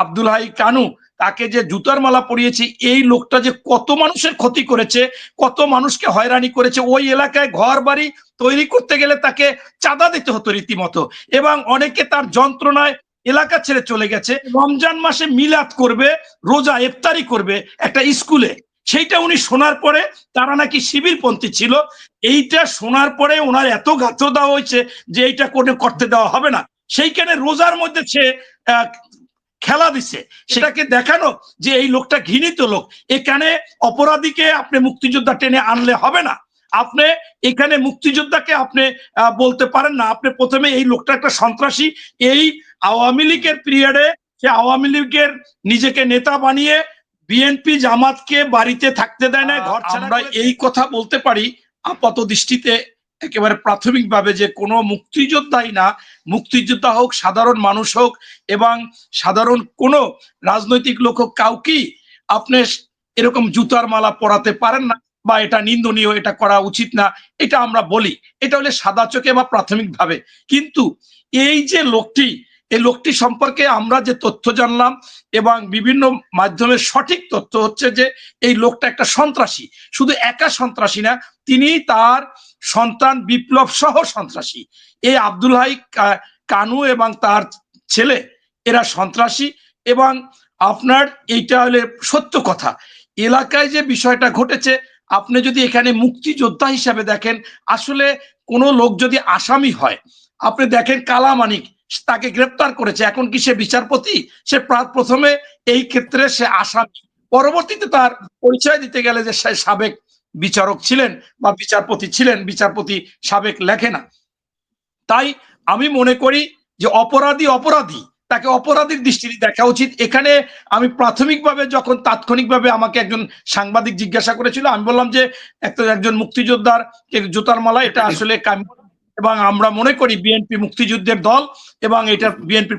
Abdul high Kanu তাকে যে জুতার মালা পরিয়েছে, এই লোকটা যে কত মানুষের ক্ষতি করেছে, কত মানুষকে হয়রানি করেছে। ওই এলাকায় ঘর বাড়ি তৈরি করতে গেলে তাকে চাঁদা দিতে হতো রীতিমতো, এবং অনেকে তার যন্ত্রণায় এলাকা ছেড়ে চলে গেছে। রমজান মাসে মিলাদ করবে, রোজা ইফতারি করবে একটা স্কুলে, সেইটা উনি শোনার পরে, তারা নাকি শিবিরপন্থী ছিল, এইটা শোনার পরে ওনার এত গাত্র দেওয়া হয়েছে যে এইটা করতে দেওয়া হবে না। সেইখানে রোজার মধ্যে সে খেলা দিছে, সেটাকে দেখানো যে এই লোকটা ঘৃণিত লোক। এখানে অপরাধীকে আপনি মুক্তিযোদ্ধা টেনে আনলে হবে না। আপনি এখানে মুক্তিযোদ্ধাকে আপনি বলতে পারেন না। আপনি প্রথমে এই লোকটা একটা সন্ত্রাসী, এই আওয়ামী লীগের পিরিয়ডে সে আওয়ামী লীগের নিজেকে নেতা বানিয়ে বিএনপি জামাতকে বাড়িতে থাকতে দেয় না, ঘর ছাড়া। আমরা এই কথা বলতে পারি আপাত দৃষ্টিতে একেবারে প্রাথমিকভাবে যে কোনো মুক্তিযোদ্ধাই না, মুক্তিযোদ্ধা হোক, সাধারণ মানুষ হোক, এবং সাধারণ কোনো রাজনৈতিক লোক হোক, কাউকেই আপনি এরকম জুতার মালা পরাতে পারেন না, বা এটা নিন্দনীয়, এটা করা উচিত না, এটা আমরা বলি। এটা হলে সাদা চোখে বা প্রাথমিকভাবে। কিন্তু এই যে লোকটি, এই লোকটি সম্পর্কে আমরা যে তথ্য জানলাম, এবং বিভিন্ন মাধ্যমে সঠিক তথ্য হচ্ছে যে এই লোকটা একটা সন্ত্রাসী। শুধু একা সন্ত্রাসী না, তিনি তার সন্তান বিপ্লব সহ সন্ত্রাসী। এই আব্দুল হাই কানু এবং তার ছেলে এরা সন্ত্রাসী। এবং আপনার এইটা হলে সত্য কথা। এলাকায় যে বিষয়টা ঘটেছে, আপনি যদি এখানে মুক্তিযোদ্ধা হিসাবে দেখেন, আসলে কোনো লোক যদি আসামি হয়, আপনি দেখেন কালামানিক তাকে গ্রেপ্তার করেছে, এখন কি সে বিচারপতি? সে প্রথমে এই ক্ষেত্রে সে আসামি, পরবর্তীতে তার পরিচয় দিতে গেলে যে সে সাবেক বিচারক ছিলেন বা বিচারপতি ছিলেন, বিচারপতি সাবেক লেখে না। তাই আমি মনে করি যে অপরাধী অপরাধী, তাকে অপরাধীর দৃষ্টিতে দেখা উচিত। এখানে আমি প্রাথমিকভাবে যখন তাৎক্ষণিকভাবে আমাকে একজন সাংবাদিক জিজ্ঞাসা করেছিল, আমি বললাম যে একজন মুক্তিযোদ্ধার জুতার মালা, এটা আসলে এবং আমরা মনে করি বিএনপি মুক্তিযুদ্ধের দল, এবং এটা বিএনপি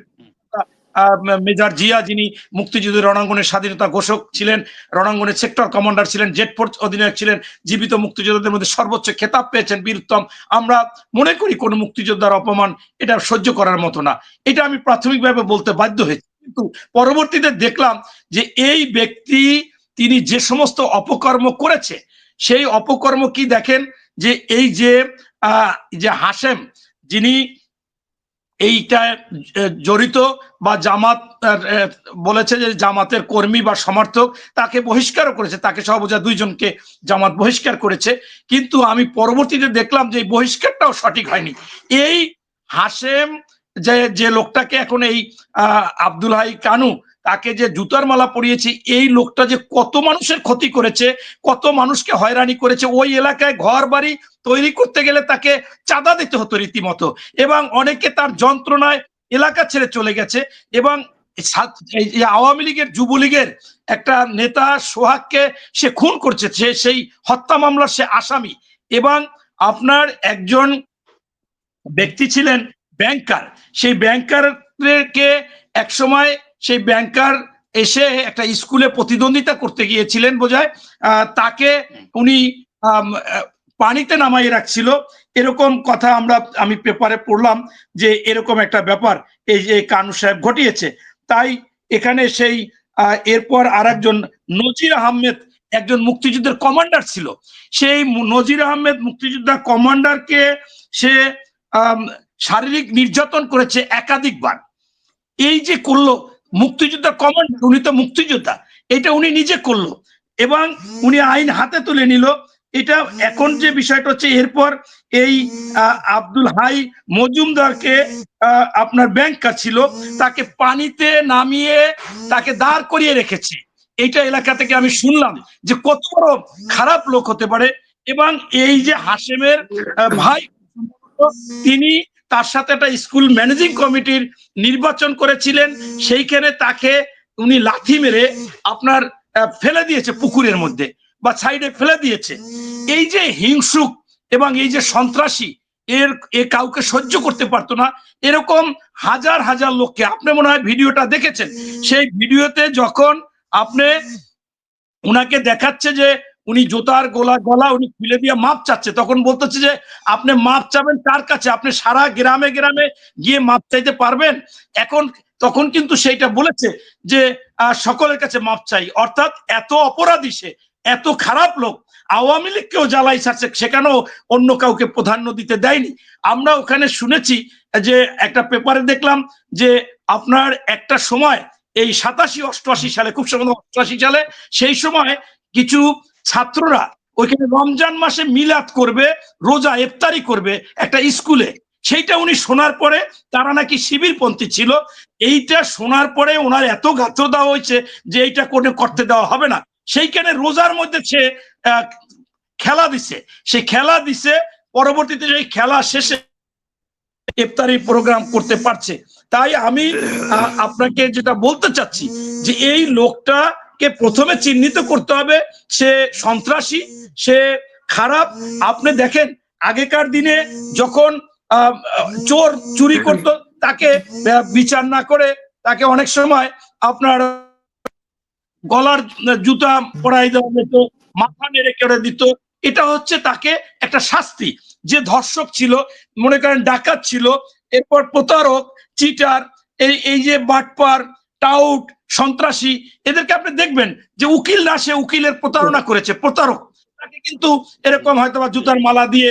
মেজর জিয়া, যিনি মুক্তিযুদ্ধের রণাঙ্গনের স্বাধীনতা ঘোষক ছিলেন, রণাঙ্গনের সেক্টর কমান্ডার ছিলেন, জেড ফোর্স অধিনায়ক ছিলেন, জীবিত মুক্তিযোদ্ধাদের মধ্যে সর্বোচ্চ খেতাব পেয়েছেন, বীরুত্তম। আমরা মনে করি কোন মুক্তিযোদ্ধার অপমান এটা সহ্য করার মতো না। এটা আমি প্রাথমিকভাবে বলতে বাধ্য হয়েছি। কিন্তু পরবর্তীতে দেখলাম যে এই ব্যক্তি, তিনি যে সমস্ত অপকর্ম করেছে, সেই অপকর্ম কি দেখেন, যে এই যে হাশেম, যিনি এইটা জড়িত বা জামাত বলেছে যে জামাতের কর্মী বা সমর্থক, তাকে বহিষ্কারও করেছে, তাকে সহ বোঝা 2 জনকে জামাত বহিষ্কার করেছে। কিন্তু আমি পরবর্তীতে দেখলাম যে বহিষ্কারটাও সঠিক হয়নি। এই হাশেম যে লোকটাকে এখন এই আব্দুল হাই কানু তাকে যে জুতার মালা পরিয়েছে, এই লোকটা যে কত মানুষের ক্ষতি করেছে, কত মানুষকে হয়রানি করেছে। ওই এলাকায় ঘর বাড়ি তৈরি করতে গেলে তাকে চাঁদা দিতে হতো রীতিমতো, এবং অনেকে তার যন্ত্রণায় এলাকা ছেড়ে চলে গেছে। এবং আওয়ামী লীগের, যুবলীগের একটা নেতা সোহাগকে সে খুন করছে, সেই হত্যা মামলার সে আসামি। এবং আপনার একজন ব্যক্তি ছিলেন ব্যাংকার, সেই ব্যাংকারকে একসময় সেই ব্যাংকার এসে একটা স্কুলে প্রতিদ্বন্দ্বিতা করতে গিয়েছিলেন বোঝায়, তাকে উনি পানিতে নামাই রাখছিল, এরকম কথা আমি পেপারে পড়লাম যে এরকম একটা ব্যাপার এই যে কানু সাহেব ঘটিয়েছে। তাই এখানে সেই এরপর আর একজন নজির আহমেদ, একজন মুক্তিযুদ্ধের কমান্ডার ছিল, সেই নজির আহমেদ মুক্তিযোদ্ধা কমান্ডারকে সে শারীরিক নির্যাতন করেছে একাধিকবার। এই যে করলো মুক্তিযোদ্ধা কমান্ডার, উনি তো মুক্তিযোদ্ধা, এটা উনি নিজে করলো এবং উনি আইন হাতে তুলে নিল। এটা এখন যে বিষয়টা হচ্ছে, এরপর এই আব্দুল হাই মজুমদারকে আপনার ব্যাংকার ছিল, তাকে পানিতে নামিয়ে তাকে দাঁড় করিয়ে রেখেছে। এইটা এলাকা থেকে আমি শুনলাম যে কত বড় খারাপ লোক হতে পারে। এবং এই যে হাশেমের ভাই, তিনি তার সাথে একটা স্কুল ম্যানেজিং কমিটির নির্বাচন করেছিলেন, সেইখানে তাকে উনি লাথি মেরে আপনার ফেলে দিয়েছে পুকুরের মধ্যে বা সাইডে ফেলে দিয়েছে। এই যে হিংসুক এবং এই যে সন্ত্রাসী, এ কাউকে সহ্য করতে পারতো না। এরকম হাজার হাজার লোককে, আপনি মনে হয় ভিডিওটা দেখেছেন, সেই ভিডিওতে যখন আপনি উনাকে দেখাচ্ছে যে উনি জুতার গলা উনি খুলে দিয়ে মাপ চাচ্ছে, তখন বলতেছে যে আপনি মাপ চাবেন কার কাছে? আপনি সারা গ্রামে গ্রামে গিয়ে মাপ চাইতে পারবেন? এখন তখন কিন্তু সেইটা বলেছে যে সকলের কাছে মাপ চাই, অর্থাৎ এত অপরাধী সে, এত খারাপ লোক, আওয়ামী লীগকেও জ্বালাই ছাড়ছে, সেখানেও অন্য কাউকে প্রাধান্য দিতে দেয়নি। আমরা ওখানে শুনেছি যে একটা পেপারে দেখলাম যে আপনার একটা সময় এই 87-88 সালে, খুব সম্ভবত 88 সালে, সেই সময় কিছু ছাত্ররা ওইখানে রমজান মাসে মিলাদ করবে, রোজা ইফতারি করবে একটা স্কুলে। সেইটা উনি শোনার পরে, তারা নাকি শিবিরপন্থী ছিল, এইটা শোনার পরে ওনার এত গাত্র দেওয়া হয়েছে যে এইটা করতে দেওয়া হবে না। সেইখানে রোজার মধ্যে সে খেলা দিছে, সে খেলা দিছে, পরবর্তীতে সেই খেলা শেষে ইফতারি প্রোগ্রাম করতে পারছে। তাই আমি আপনাকে যেটা বলতে চাচ্ছি যে এই লোকটাকে প্রথমে চিহ্নিত করতে হবে, সে সন্ত্রাসী, সে খারাপ। আপনি দেখেন আগেকার দিনে যখন চোর চুরি করত, তাকে বিচার না করে তাকে অনেক সময় আপনার গলার জুতা পরাই দেওয়া যেত, মাথা নেড়ে কেড়ে দিত। এটা হচ্ছে তাকে একটা শাস্তি। যে ধর্ষক ছিল, মনে করেন ডাকাত ছিল, এরপর প্রতারক, চিটার, এই যে বাটপার, টাউট, সন্ত্রাসী, এদেরকে আপনি দেখবেন যে উকিল না, সে উকিলের প্রতারণা করেছে, প্রতারক, তাকে কিন্তু এরকম হয়তো বা জুতার মালা দিয়ে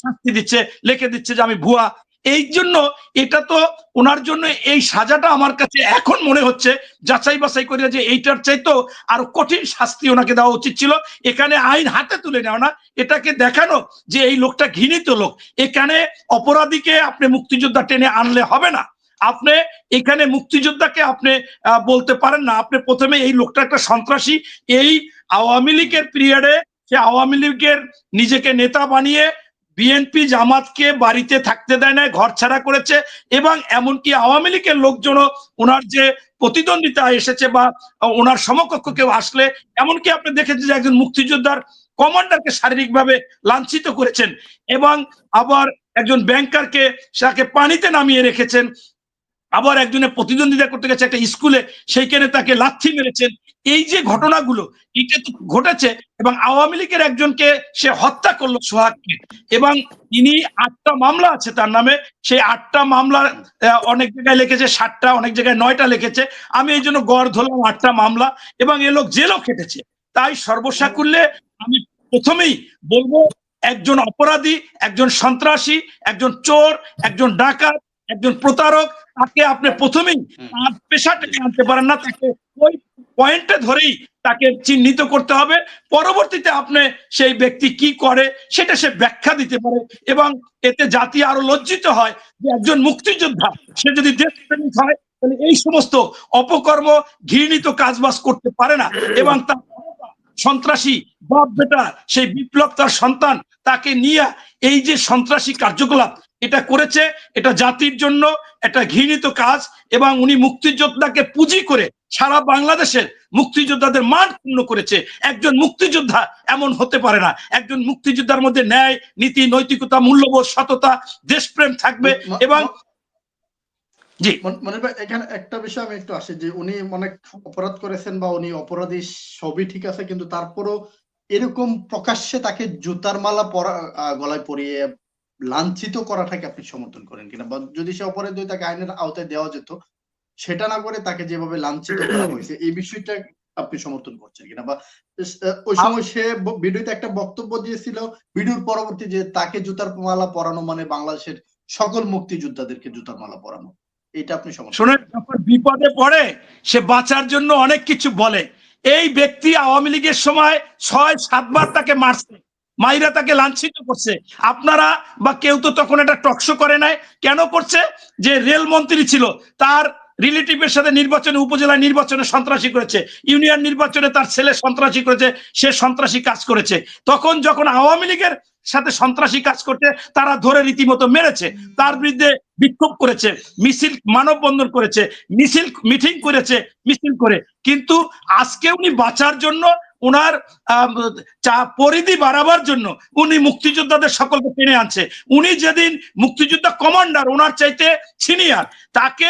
শাস্তি দিচ্ছে, লিখে দিচ্ছে যে আমি ভুয়া। এই জন্য এটা তো ওনার জন্য এই সাজাটা আমার কাছে এখন মনে হচ্ছে যাচাই বাছাই করে যে এইটার চাইতেও আরো কঠিন শাস্তি ওনাকে দেওয়া উচিত ছিল। এখানে আইন হাতে তুলে নেওয়া না, এটাকে দেখানো যে এই লোকটা ঘৃণিত লোক। এখানে অপরাধীকে আপনি মুক্তিযোদ্ধা টেনে আনলে হবে না। আপনি এখানে মুক্তিযোদ্ধাকে আপনি বলতে পারেন না। আপনি প্রথমে এই লোকটা একটা সন্ত্রাসী, এই আওয়ামী লীগের পিরিয়ডে সে আওয়ামী লীগের নিজেকে নেতা বানিয়ে বিএনপি জামাতকে বাড়িতে থাকতে দেয় না, ঘর ছাড়া করেছে, এবং এমনকি আওয়ামী লীগের লোকজনও ওনার যে প্রতিদ্বন্দ্বিতা এসেছে বা ওনার সমকক্ষ কেউ আসলে, এমনকি আপনি দেখেছেন যে একজন মুক্তিযোদ্ধার কমান্ডারকে শারীরিকভাবে লাঞ্ছিত করেছেন, এবং আবার একজন ব্যাংকারকে তাকে পানিতে নামিয়ে রেখেছেন, আবার একজনের প্রতিদ্বন্দ্বিতা করতে গেছে একটা স্কুলে, সেইখানে তাকে লাথি মেরেছেন। এই যে ঘটনাগুলো এটা তো ঘটেছে, এবং আওয়ামী লীগের একজনকে সে হত্যা করলো, সোহাগকে, এবং তিনি 8টা মামলা আছে তার নামে। সেই 8টা মামলা অনেক জায়গায় লিখেছে 7টা, অনেক জায়গায় 9টা লিখেছে। আমি এই জন্য গড় ধরলাম 8টা মামলা, এবং এ লোক জেলও খেটেছে। তাই সর্বসাকুল্যে আমি প্রথমেই বলবো, একজন অপরাধী, একজন সন্ত্রাসী, একজন চোর, একজন ডাকাত, একজন প্রতারক, তাকে আপনি প্রথমেই তার পেশাটাকে আনতে পারেন না, তাকে ওই পয়েন্টে ধরেই তাকে চিহ্নিত করতে হবে। পরবর্তীতে আপনি সেই ব্যক্তি কি করে সেটা সে ব্যাখ্যা দিতে পারে, এবং এতে জাতি আরো লজ্জিত হয় যে একজন মুক্তিযোদ্ধা সে যদি দেশপ্রেমিক হয় তাহলে এই সমস্ত অপকর্ম, ঘৃণিত কাজবাজ করতে পারে না। এবং তার সন্ত্রাসী বাপ বেটা, সেই বিপ্লব তার সন্তান, তাকে নিয়ে এই যে সন্ত্রাসী কার্যকলাপ এটা করেছে, এটা জাতির জন্য একটা ঘৃণিত কাজ। এবং উনি মুক্তিযোদ্ধাকে পুঁজি করে সারা বাংলাদেশের মুক্তিযোদ্ধাদের মান ক্ষুণ্ণ করেছে। একজন মুক্তিযোদ্ধা এমন হতে পারে না। একজন মুক্তিযোদ্ধার মধ্যে ন্যায়, নীতি, নৈতিকতা, মূল্যবোধ, সততা, দেশপ্রেম থাকবে। এবং জি মনির ভাই, এখানে একটা বিষয় আমি একটু আসি যে উনি অনেক অপরাধ করেছেন বা উনি অপরাধী, সবই ঠিক আছে, কিন্তু তারপরও এরকম প্রকাশ্যে তাকে জুতার মালা গলায় পরিয়ে লাঞ্ছিত করাটাকে আপনি সমর্থন করেন কিনা? বা যদি সে অপরাধ হয় তাকে আইনের আওতায় দেওয়া যেত, সেটা না করে তাকে যেভাবে লাঞ্ছিত করা হয়েছে, এই বিষয়টা আপনি সমর্থন করছেন কিনা? বা ওই সময় সে ভিডিওতে একটা বক্তব্য দিয়েছিল, ভিডিওর পরবর্তী, যে তাকে জুতার মালা পরানো মানে বাংলাদেশের সকল মুক্তিযোদ্ধাদেরকে জুতার মালা পরানো, এটা আপনি শোনেন, যখন বিপদে পড়ে সে বাঁচার জন্য অনেক কিছু বলে। এই ব্যক্তি আওয়ামী লীগের সময় 6-7 বার তাকে মারছে, মাইরা তাকে লাঞ্ছিত করছে। আপনারা বা কেউ তো তখন এটা টকশো করে নাই। কেন করছে? যে রেল মন্ত্রী ছিল, তার রিলেটিভের সাথে নির্বাচনে, উপজেলা নির্বাচনে সন্ত্রাসী করেছে, ইউনিয়ন নির্বাচনে তার ছেলে সন্ত্রাসী করেছে, সে সন্ত্রাসী কাজ করেছে। তখন যখন আওয়ামী লীগের সাথে সন্ত্রাসী কাজ করতে, তারা ধরে রীতিমতো মেরেছে, তার বিরুদ্ধে বিক্ষোভ করেছে, মিছিল, মানববন্ধন করেছে, মিটিং করেছে, মিছিল করে। কিন্তু আজকে উনি বাঁচার জন্য, ওনার পরিধি বাড়াবার জন্য উনি মুক্তিযোদ্ধাদের সকলকে টেনে আনছে। উনি যেদিন মুক্তিযোদ্ধা কমান্ডার, ওনার চাইতে সিনিয়র, তাকে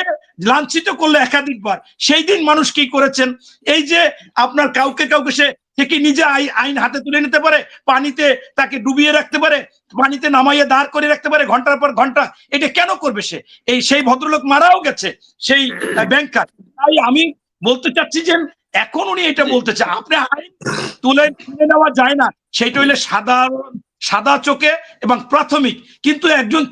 লাঞ্ছিত করলে একাধিকবার, সেই দিন মানুষ কি করেছেন? এই যে আপনার কাউকে কাউকে সে সে কি নিজে আইন হাতে তুলে নিতে পারে? পানিতে তাকে ডুবিয়ে রাখতে পারে, পানিতে নামাইয়ে দাঁড় করে রাখতে পারে ঘন্টার পর ঘন্টা? এটা কেন করবে সে? সেই ভদ্রলোক মারাও গেছে, সেই ব্যাংকার। তাই আমি বলতে চাচ্ছি যে এখন উনি এটা বলতেছে আপনি আইন তুলে নেওয়া যায় না, সেটা হইলে সাদা চোখে এবং প্রাথমিক। কিন্তু একজন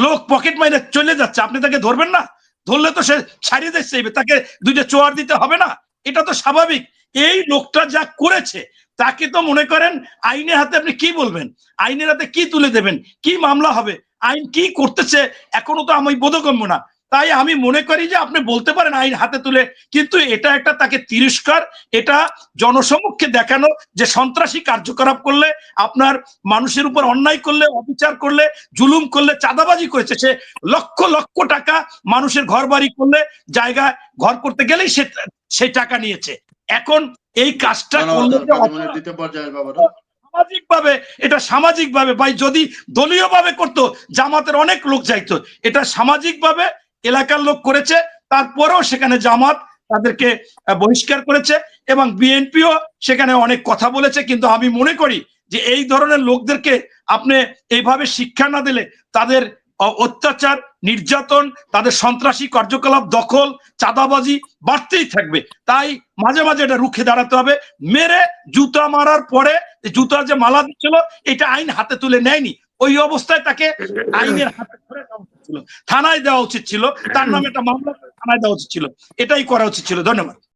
লোক পকেট মাইরে চলে যাচ্ছে, আপনি তাকে ধরবেন না? ধরলে তো সে ছাড়িয়ে দিচ্ছে, তাকে দুইটা চোয়ার দিতে হবে না? এটা তো স্বাভাবিক। এই লোকটা যা করেছে তাকে তো মনে করেন আইনের হাতে আপনি কি বলবেন? আইনের হাতে কি তুলে দেবেন? কি মামলা হবে? আইন কি করতেছে এখনো তো আমি বোধগম্য না। তাই আমি মনে করি যে আপনি বলতে পারেন আইন হাতে তুলে, কিন্তু এটা একটা তাকে তিরস্কার, এটা জনসমক্ষে দেখানো যে সন্ত্রাসী কার্যকলাপ করলে, আপনার মানুষের উপর অন্যায় করলে, অবিচার করলে, জুলুম করলে, চাঁদাবাজি করেছে, সে লক্ষ লক্ষ টাকা মানুষের ঘর বাড়ি করলে, জায়গায় ঘর করতে গেলেই সে সেই টাকা নিয়েছে। এখন এই কাজটা করলে সামাজিকভাবে, এটা সামাজিকভাবে ভাই, যদি দলীয়ভাবে করতো জামাতের অনেক লোক যাইতো। এটা সামাজিকভাবে এলাকার লোক করেছে, তারপরেও সেখানে জামাত তাদেরকে বহিষ্কার করেছে এবং বিএনপিও সেখানে অনেক কথা বলেছে। কিন্তু আমি মনে করি যে এই ধরনের লোকদেরকে আপনি এইভাবে শিক্ষা না দিলে তাদের অত্যাচার, নির্যাতন, তাদের সন্ত্রাসী কার্যকলাপ, দখল, চাঁদাবাজি বাড়তেই থাকবে। তাই মাঝে মাঝে এটা রুখে দাঁড়াতে হবে। মেরে জুতা মারার পরে জুতার যে মালা দিচ্ছিল এটা আইন হাতে তুলে নেয়নি, ওই অবস্থায় তাকে আইনের হাতে ধরে দেওয়া উচিত ছিল, থানায় দেওয়া উচিত ছিল, তার নামে একটা মামলা থানায় দেওয়া উচিত ছিল, এটাই করা উচিত ছিল। ধন্যবাদ।